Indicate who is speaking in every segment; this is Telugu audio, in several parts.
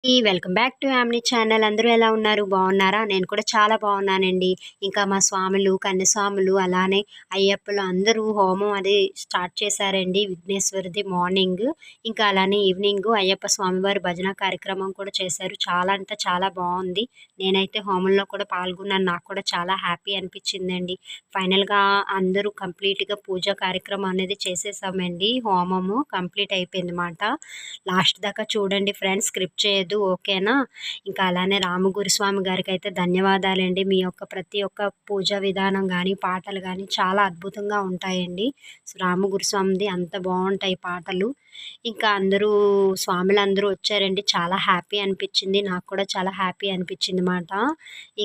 Speaker 1: Welcome back to Yamini channel. అందరూ ఎలా ఉన్నారు? బాగున్నారా? నేను కూడా చాలా బాగున్నానండి. ఇంకా మా స్వాములు, కన్యస్వాములు అలానే అయ్యప్పలు అందరూ హోమం అది స్టార్ట్ చేశారండి విఘ్నేశ్వరుది మార్నింగ్. ఇంకా అలానే ఈవినింగ్ అయ్యప్ప స్వామివారి భజన కార్యక్రమం కూడా చేశారు. చాలా అంటే చాలా బాగుంది. నేనైతే హోమంలో కూడా పాల్గొన్నాను. నాకు కూడా చాలా హ్యాపీ అనిపించిందండి. ఫైనల్గా అందరూ కంప్లీట్గా పూజా కార్యక్రమం అనేది చేసేసామండి. హోమము కంప్లీట్ అయిపోయింది మాట. లాస్ట్ దాకా చూడండి ఫ్రెండ్స్, స్క్రిప్ట్ చేయొద్దు, ఓకేనా? ఇంకా అలానే రామగురుస్వామి గారికి అయితే ధన్యవాదాలండి. మీ యొక్క ప్రతి ఒక్క పూజా విధానం కానీ పాటలు కానీ చాలా అద్భుతంగా ఉంటాయండి. రామగురుస్వామిది అంత బాగుంటాయి పాటలు. ఇంకా అందరూ స్వాములందరూ వచ్చారండి. చాలా హ్యాపీ అనిపించింది. నాకు కూడా చాలా హ్యాపీ అనిపించింది మాట.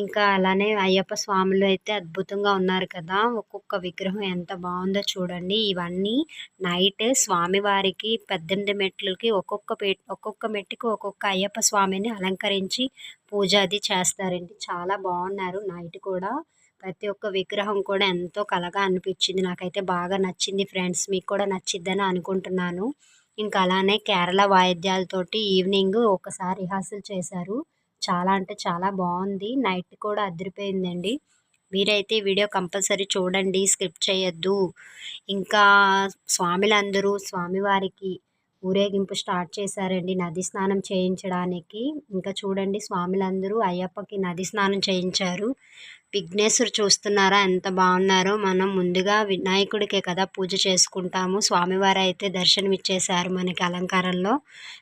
Speaker 1: ఇంకా అలానే అయ్యప్ప స్వాములు అయితే అద్భుతంగా ఉన్నారు కదా! ఒక్కొక్క విగ్రహం ఎంత బాగుందో చూడండి. ఇవన్నీ నైట్ స్వామివారికి 18 మెట్లకి ఒక్కొక్క మెట్టుకి ఒక్కొక్క అయ్యప్ప స్వామిని అలంకరించి పూజ అది చేస్తారండి. చాలా బాగున్నారు నైట్ కూడా. ప్రతి ఒక్క విగ్రహం కూడా ఎంతో కళగా అనిపించింది. నాకైతే బాగా నచ్చింది ఫ్రెండ్స్. మీకు కూడా నచ్చిద్దని అనుకుంటున్నాను. ఇంకా అలానే కేరళ వాయిద్యాలతోటి ఈవినింగ్ ఒకసారి రిహార్సల్ చేశారు. చాలా అంటే చాలా బాగుంది. నైట్ కూడా అదిరిపోయిందండి. మీరైతే ఈ వీడియో కంపల్సరీ చూడండి, స్కిప్ చేయొద్దు. ఇంకా స్వాములందరూ స్వామివారికి ఊరేగింపు స్టార్ట్ చేశారండి నది స్నానం చేయించడానికి. ఇంకా చూడండి స్వాములందరూ అయ్యప్పకి నది స్నానం చేయించారు. విఘ్నేశ్వరు చూస్తున్నారా ఎంత బాగున్నారో! మనం ముందుగా వినాయకుడికే కదా పూజ చేసుకుంటాము. స్వామివారు అయితే దర్శనమిచ్చేశారు మనకి అలంకారంలో.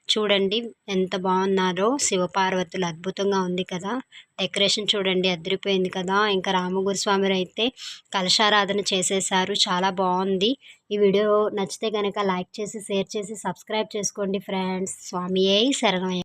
Speaker 1: చూడండి ఎంత బాగున్నారో! శివపార్వతులు అద్భుతంగా ఉంది కదా! డెకరేషన్ చూడండి అదిరిపోయింది కదా! ఇంకా రామగురుస్వామి అయితే కలశారాధన చేసేశారు. చాలా బాగుంది. ఈ వీడియో నచ్చితే గనక లైక్ చేసి, షేర్ చేసి, సబ్స్క్రైబ్ చేసుకోండి ఫ్రెండ్స్. స్వామియే శరణమయ్య.